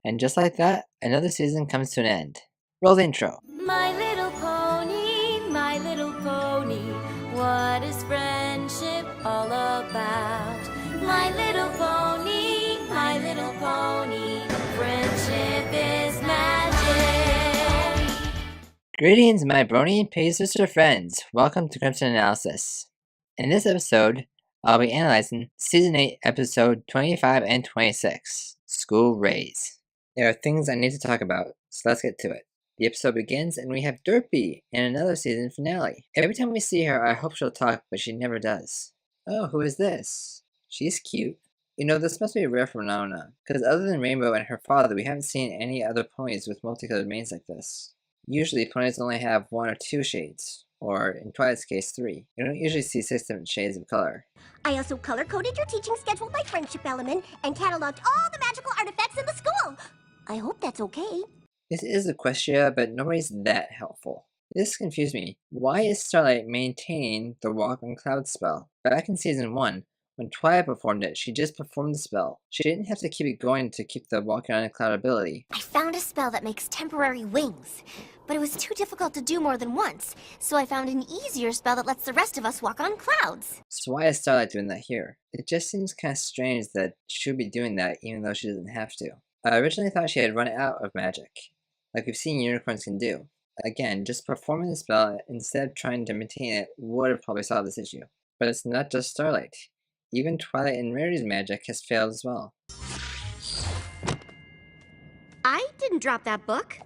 And just like that, another season comes to an end. Roll the intro. My little pony, what is friendship all about? My little pony, friendship is magic. Greetings, my brony, pay sister friends. Welcome to Crimson Analysis. In this episode, I'll be analyzing Season 8, Episode 25 and 26, School Raze. There are things I need to talk about, so let's get to it. The episode begins and we have Derpy in another season finale. Every time we see her, I hope she'll talk, but she never does. Oh, who is this? She's cute. You know, this must be a rare phenomenon, because other than Rainbow and her father, we haven't seen any other ponies with multicolored manes like this. Usually, ponies only have 1 or 2 shades, or in Twilight's case, 3. You don't usually see 6 different shades of color. I also color-coded your teaching schedule by friendship element and cataloged all the magical artifacts in the school. I hope that's okay. This is Equestria, but nobody's that helpful. This confused me. Why is Starlight maintaining the Walk on Clouds spell? Back in Season 1, when Twilight performed it, she just performed the spell. She didn't have to keep it going to keep the Walking on a Cloud ability. I found a spell that makes temporary wings, but it was too difficult to do more than once, so I found an easier spell that lets the rest of us walk on clouds. So why is Starlight doing that here? It just seems kind of strange that she would be doing that even though she doesn't have to. I originally thought she had run out of magic, like we've seen unicorns can do. Again, just performing the spell instead of trying to maintain it would have probably solved this issue. But it's not just Starlight. Even Twilight and Rarity's magic has failed as well. I didn't drop that book.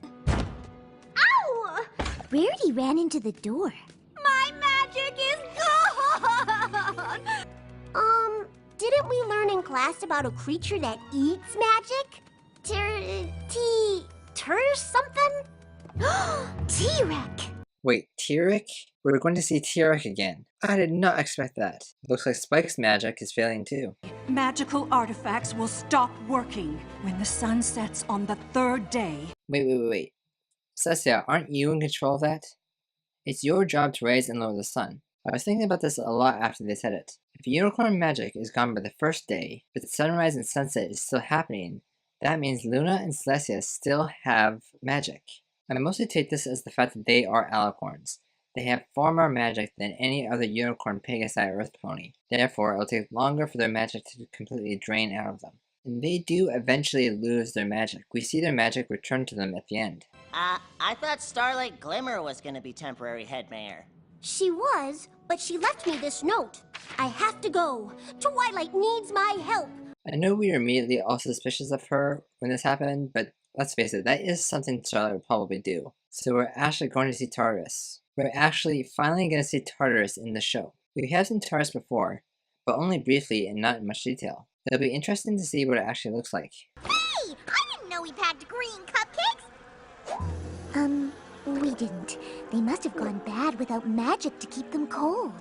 Ow! Rarity ran into the door. My magic is gone! Didn't we learn in class about a creature that eats magic? Something? T-Rex! Wait, T-Rex? We're going to see T-Rex again. I did not expect that. Looks like Spike's magic is failing too. Magical artifacts will stop working when the sun sets on the 3rd day. Wait. Cecia, aren't you in control of that? It's your job to raise and lower the sun. I was thinking about this a lot after they said it. If unicorn magic is gone by the 1st day, but the sunrise and sunset is still happening, that means Luna and Celestia still have magic. I mostly take this as the fact that they are alicorns. They have far more magic than any other unicorn Pegasi Earth pony. Therefore, it will take longer for their magic to completely drain out of them. And they do eventually lose their magic. We see their magic return to them at the end. I thought Starlight Glimmer was gonna be temporary head mayor. She was, but she left me this note. I have to go. Twilight needs my help. I know we were immediately all suspicious of her when this happened, but let's face it, that is something Starlight would probably do. So we're actually going to see Tartarus. We're actually finally going to see Tartarus in the show. We have seen Tartarus before, but only briefly and not in much detail. It'll be interesting to see what it actually looks like. Hey! I didn't know we packed green cupcakes! We didn't. They must have gone bad without magic to keep them cold.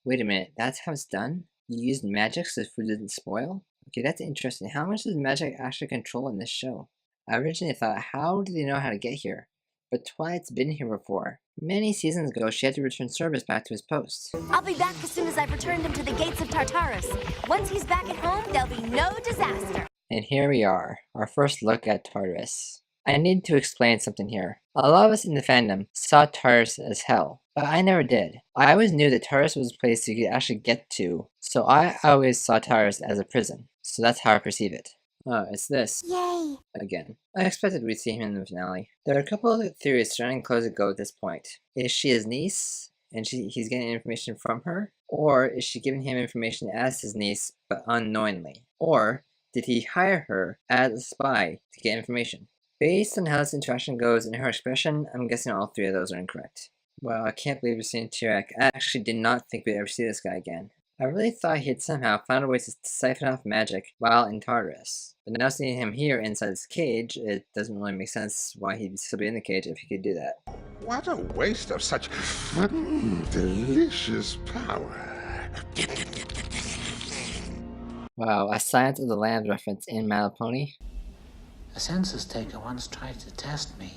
Wait a minute, that's how it's done? You used magic so the food didn't spoil? Okay, that's interesting. How much does magic actually control in this show? I originally thought, how do they know how to get here? But Twilight's been here before. Many seasons ago, she had to return Cerberus back to his post. I'll be back as soon as I've returned him to the gates of Tartarus. Once he's back at home, there'll be no disaster. And here we are, our first look at Tartarus. I need to explain something here. A lot of us in the fandom saw Tartarus as hell, but I never did. I always knew that Tartarus was a place you could actually get to, so I always saw Tartarus as a prison. So that's how I perceive it. Oh, it's this. Yay! Again. I expected we'd see him in the finale. There are a couple of theories surrounding Close Go at this point. Is she his niece, and he's getting information from her? Or is she giving him information as his niece, but unknowingly? Or did he hire her as a spy to get information? Based on how this interaction goes and her expression, I'm guessing all 3 of those are incorrect. Well, I can't believe we're seeing T-Rex. I actually did not think we'd ever see this guy again. I really thought he had somehow found a way to siphon off magic while in Tartarus. But now seeing him here inside his cage, it doesn't really make sense why he'd still be in the cage if he could do that. What a waste of such delicious power. Wow, a Silence of the Lambs reference in My Little Pony. A census taker once tried to test me.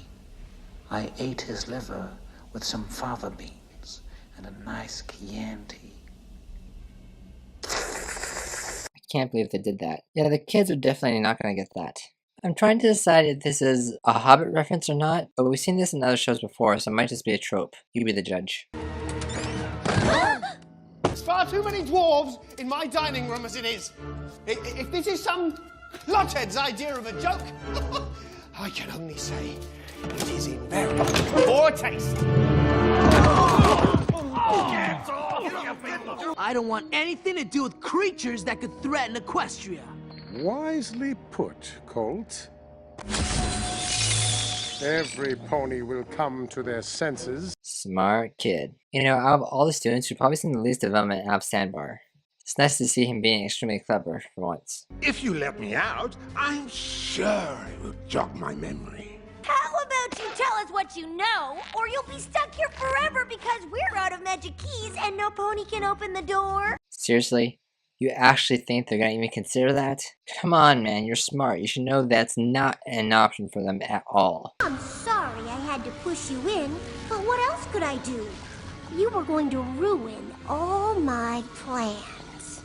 I ate his liver with some fava beans and a nice Chianti. Can't believe they did that. Yeah, the kids are definitely not gonna get that. I'm trying to decide if this is a Hobbit reference or not, but we've seen this in other shows before, so it might just be a trope. You be the judge. There's far too many dwarves in my dining room as it is. If this is some clothead's idea of a joke, I can only say it is in very poor taste. I don't want anything to do with creatures that could threaten Equestria. Wisely put, Colt. Every pony will come to their senses. Smart kid. You know, out of all the students, we've probably seen the least development out of Sandbar. It's nice to see him being extremely clever for once. If you let me out, I'm sure it will jog my memory. How about you tell us what you know, or you'll be stuck here forever because we're out of magic keys and no pony can open the door? Seriously? You actually think they're gonna even consider that? Come on, man, you're smart. You should know that's not an option for them at all. I'm sorry I had to push you in, but what else could I do? You were going to ruin all my plans.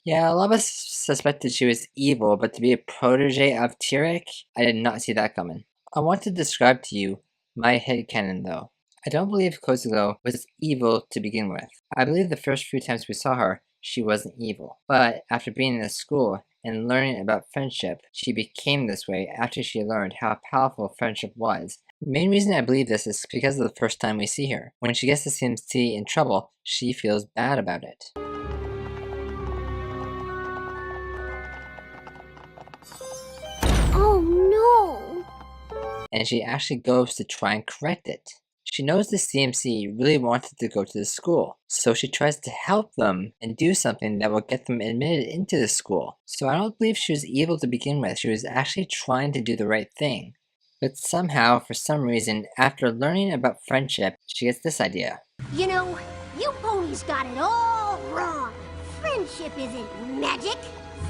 Yeah, a lot of us suspected she was evil, but to be a protege of Tyrek, I did not see that coming. I want to describe to you my headcanon though. I don't believe Kozuko was evil to begin with. I believe the first few times we saw her, she wasn't evil. But after being in the school and learning about friendship, she became this way after she learned how powerful friendship was. The main reason I believe this is because of the first time we see her. When she gets the CMC in trouble, she feels bad about it. Oh no! And she actually goes to try and correct it. She knows the CMC really wanted to go to the school, so she tries to help them and do something that will get them admitted into the school. So I don't believe she was evil to begin with, she was actually trying to do the right thing. But somehow, for some reason, after learning about friendship, she gets this idea. You know, you ponies got it all wrong. Friendship isn't magic.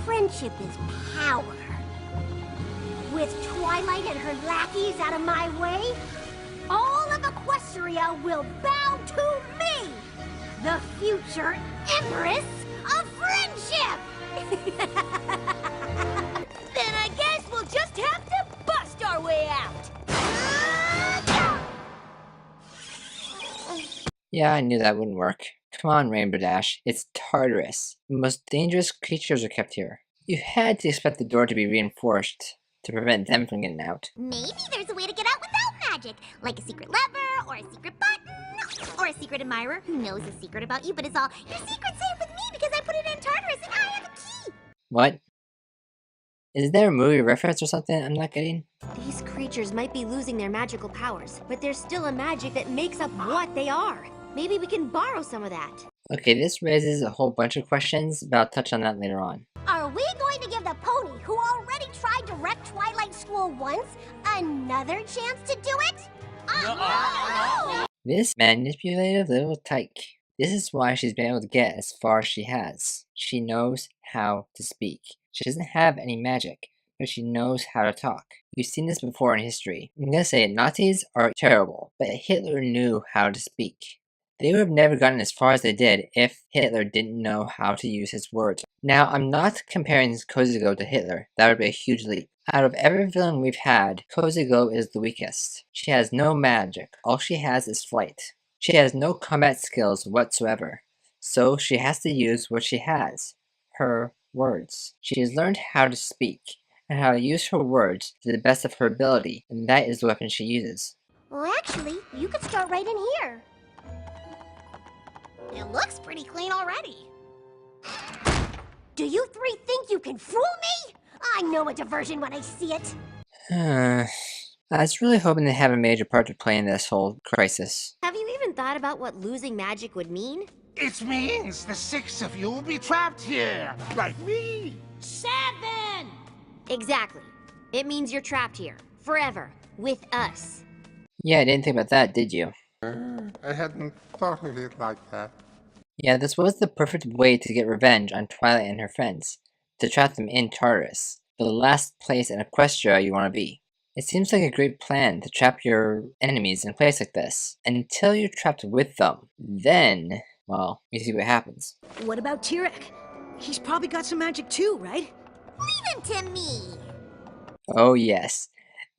Friendship is power. With Twilight and her lackeys out of my way, all of Equestria will bow to me, the future Empress of Friendship! Then I guess we'll just have to bust our way out. Yeah, I knew that wouldn't work. Come on, Rainbow Dash, it's Tartarus. The most dangerous creatures are kept here. You had to expect the door to be reinforced to prevent them from getting out. Maybe there's a way to get out without magic, like a secret lever, or a secret button, or a secret admirer who knows a secret about you, but it's all, your secret's safe with me because I put it in Tartarus and I have a key! What? Is there a movie reference or something I'm not getting? These creatures might be losing their magical powers, but there's still a magic that makes up what they are. Maybe we can borrow some of that. Okay, this raises a whole bunch of questions, but I'll touch on that later on. Are we going to give the pony, who already tried to wreck Twilight School once, another chance to do it? No! This manipulative little tyke. This is why she's been able to get as far as she has. She knows how to speak. She doesn't have any magic, but she knows how to talk. We've seen this before in history. I'm gonna say it, Nazis are terrible, but Hitler knew how to speak. They would have never gotten as far as they did if Hitler didn't know how to use his words. Now, I'm not comparing Kozuko to Hitler. That would be a huge leap. Out of every villain we've had, Kozuko is the weakest. She has no magic. All she has is flight. She has no combat skills whatsoever. So she has to use what she has. Her words. She has learned how to speak and how to use her words to the best of her ability, and that is the weapon she uses. Well, actually, you could start right in here. It looks pretty clean already. Do you three think you can fool me? I know a diversion when I see it. I was really hoping to have a major part to play in this whole crisis. Have you even thought about what losing magic would mean? It means the 6 of you will be trapped here, like me. 7! Exactly. It means you're trapped here, forever, with us. Yeah, I didn't think about that, did you? I hadn't thought of it like that. Yeah, this was the perfect way to get revenge on Twilight and her friends, to trap them in Tartarus, the last place in Equestria you want to be. It seems like a great plan to trap your enemies in a place like this, until you're trapped with them. Then, well, you see what happens. What about Tyrek? He's probably got some magic too, right? Leave him to me. Oh yes,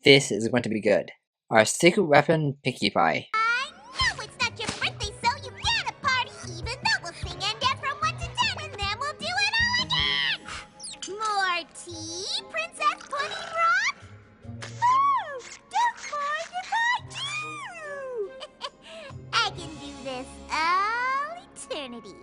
this is going to be good. Our secret weapon, Pinkie Pie. I know it's not your birthday, so you get a party, even though we'll sing and dance from 1 to 10, and then we'll do it all again! More tea, Princess Pudding Rock? Oh, don't mind if I do! I can do this all eternity.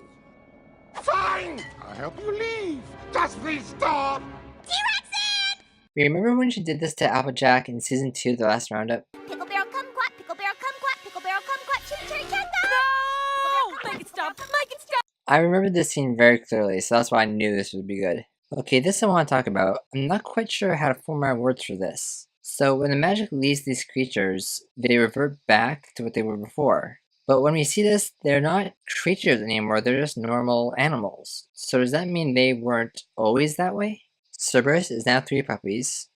Fine! I'll help you leave. Just please stop! T-Rexin! Remember when she did this to Applejack in season 2 of the last roundup? Pickle Barrel kumquat, Pickle Barrel kumquat, Pickle Barrel kumquat, chimichurri changa! No! Make it stop! Make it stop! I remember this scene very clearly, so that's why I knew this would be good. Okay, this I want to talk about. I'm not quite sure how to form my words for this. So when the magic leaves these creatures, they revert back to what they were before. But when we see this, they're not creatures anymore, they're just normal animals. So does that mean they weren't always that way? Cerberus is now 3 puppies.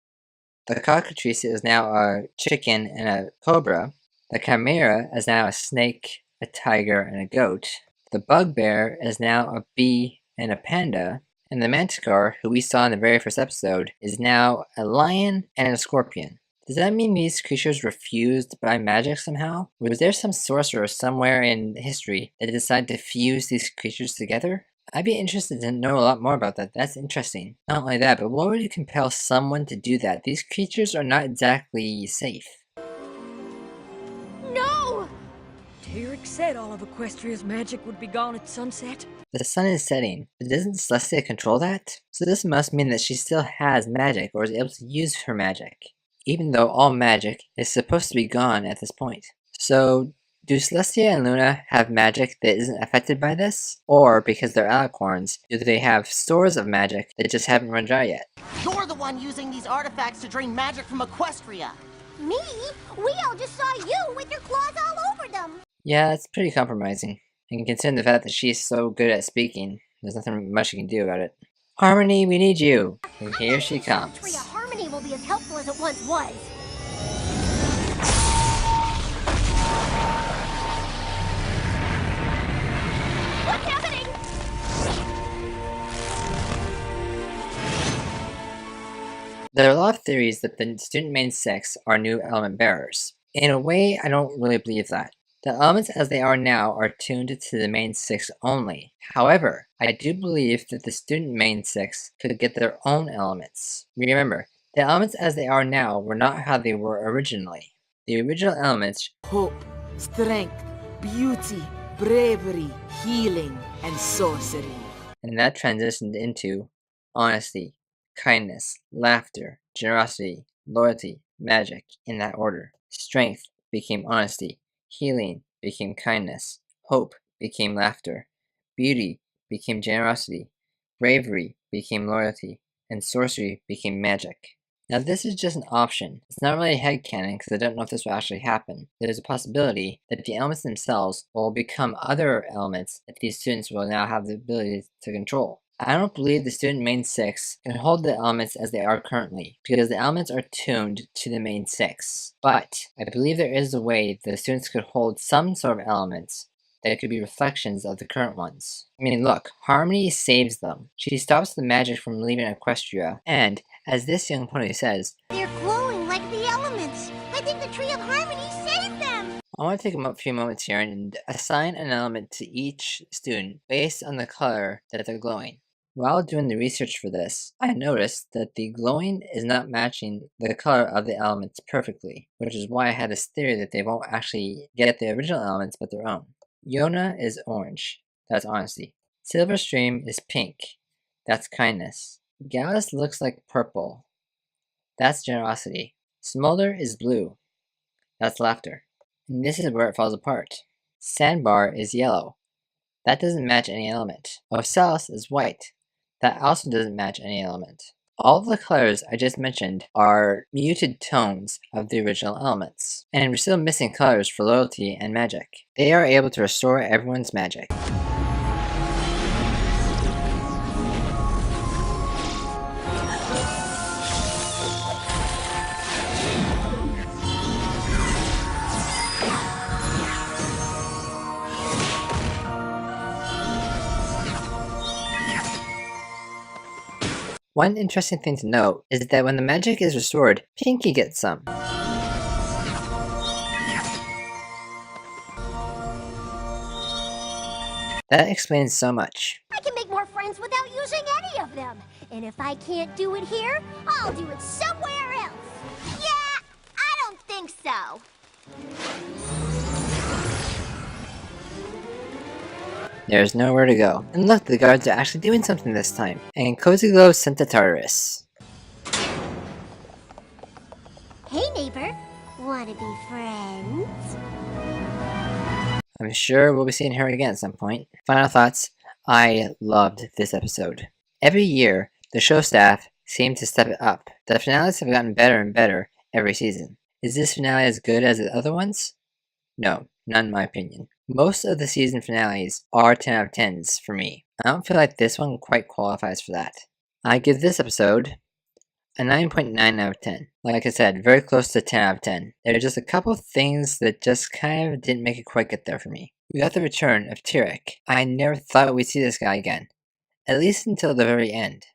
The cockatrice is now a chicken and a cobra. The chimera is now a snake, a tiger, and a goat. The bugbear is now a bee and a panda. And the manticore, who we saw in the very first episode, is now a lion and a scorpion. Does that mean these creatures were fused by magic somehow? Was there some sorcerer somewhere in history that decided to fuse these creatures together? I'd be interested to know a lot more about that. That's interesting. Not only that, but what would compel someone to do that? These creatures are not exactly safe. No! Tarek said all of Equestria's magic would be gone at sunset. The sun is setting, but doesn't Celestia control that? So this must mean that she still has magic or is able to use her magic, even though all magic is supposed to be gone at this point. So do Celestia and Luna have magic that isn't affected by this? Or because they're alicorns, do they have stores of magic that just haven't run dry yet? You're the one using these artifacts to drain magic from Equestria. Me? We all just saw you with your claws all over them! Yeah, it's pretty compromising. And considering the fact that she's so good at speaking, there's nothing much you can do about it. Harmony, we need you! And here she comes. Tree of Harmony will be as helpful as it once was. What's happening? There are a lot of theories that the student main 6 are new element bearers. In a way, I don't really believe that. The elements as they are now are tuned to the main 6 only. However, I do believe that the student main 6 could get their own elements. Remember, the elements as they are now were not how they were originally. The original elements, Hope, strength, beauty, bravery, healing, and sorcery. and that transitioned into honesty, kindness, laughter, generosity, loyalty, magic, in that order. Strength became honesty. Healing became kindness, hope became laughter, beauty became generosity, bravery became loyalty, and sorcery became magic. Now this is just an option. It's not really headcanon because I don't know if this will actually happen. There's a possibility that the elements themselves will become other elements that these students will now have the ability to control. I don't believe the student main 6 can hold the elements as they are currently, because the elements are tuned to the main 6. But I believe there is a way that the students could hold some sort of elements that could be reflections of the current ones. I mean, look, Harmony saves them. She stops the magic from leaving Equestria, and, as this young pony says, They're glowing like the elements. I think the Tree of Harmony saved them. I want to take a few moments here and assign an element to each student based on the color that they're glowing. While doing the research for this, I noticed that the glowing is not matching the color of the elements perfectly, which is why I had this theory that they won't actually get the original elements but their own. Yona is orange, that's honesty. Silverstream is pink, that's kindness. Gallus looks like purple, that's generosity. Smolder is blue, that's laughter. And this is where it falls apart. Sandbar is yellow, that doesn't match any element. Ocellus is white, that also doesn't match any element. All of the colors I just mentioned are muted tones of the original elements, and we're still missing colors for loyalty and magic. They are able to restore everyone's magic. One interesting thing to note is that when the magic is restored, Pinkie gets some. That explains so much. I can make more friends without using any of them. And if I can't do it here, I'll do it somewhere else. Yeah, I don't think so. There's nowhere to go. And look, the guards are actually doing something this time. And Cozy Glow sent to Tartarus. Hey, neighbor. Wanna be friends? I'm sure we'll be seeing her again at some point. Final thoughts. I loved this episode. Every year, the show staff seem to step it up. The finales have gotten better and better every season. Is this finale as good as the other ones? No, not in my opinion. Most of the season finales are 10 out of 10s for me. I don't feel like this one quite qualifies for that. I give this episode a 9.9 out of 10. Like I said, very close to 10 out of 10. There are just a couple things that just kind of didn't make it quite get there for me. We got the return of Tyrek. I never thought we'd see this guy again. At least until the very end.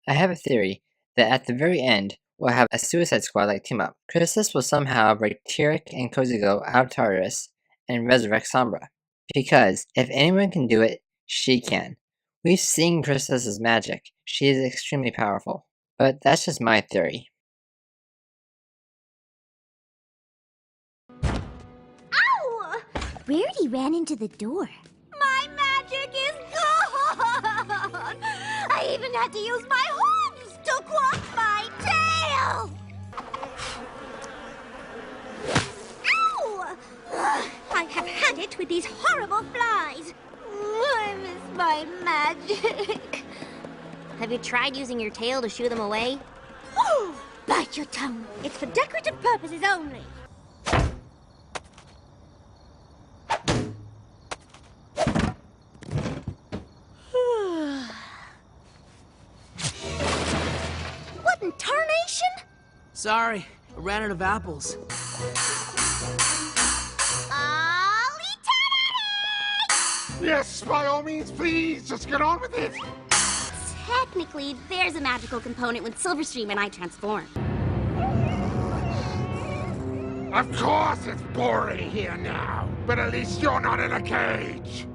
I have a theory that at the very end, we'll have a Suicide Squad-like team-up. Chrysis will somehow break Tyrek and Cozy Glow out of Tartarus and resurrect Sombra. Because if anyone can do it, she can. We've seen Chrysis' magic. She is extremely powerful. But that's just my theory. Ow! Rarity ran into the door. My magic is gone! I even had to use my hooves to quaff my tail! Ow! I have had it with these horrible flies. I miss my magic. Have you tried using your tail to shoo them away? Bite your tongue. It's for decorative purposes only. What in tarnation? Sorry, I ran out of apples. Yes, by all means, please, just get on with it. Technically, there's a magical component when Silverstream and I transform. Of course it's boring here now, but at least you're not in a cage.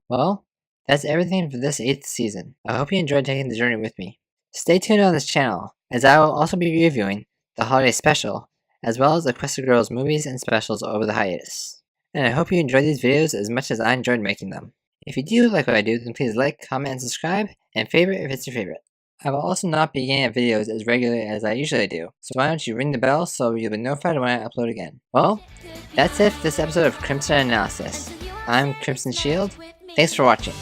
Well, that's everything for this 8th season. I hope you enjoyed taking the journey with me. Stay tuned on this channel, as I will also be reviewing the holiday special, as well as the Quest Girls movies and specials over the hiatus. And I hope you enjoyed these videos as much as I enjoyed making them. If you do like what I do, then please like, comment, and subscribe, and favorite if it's your favorite. I will also not be getting videos as regularly as I usually do, so why don't you ring the bell so you'll be notified when I upload again. Well, that's it for this episode of Crimson Analysis. I'm Crimson Shield. Thanks for watching.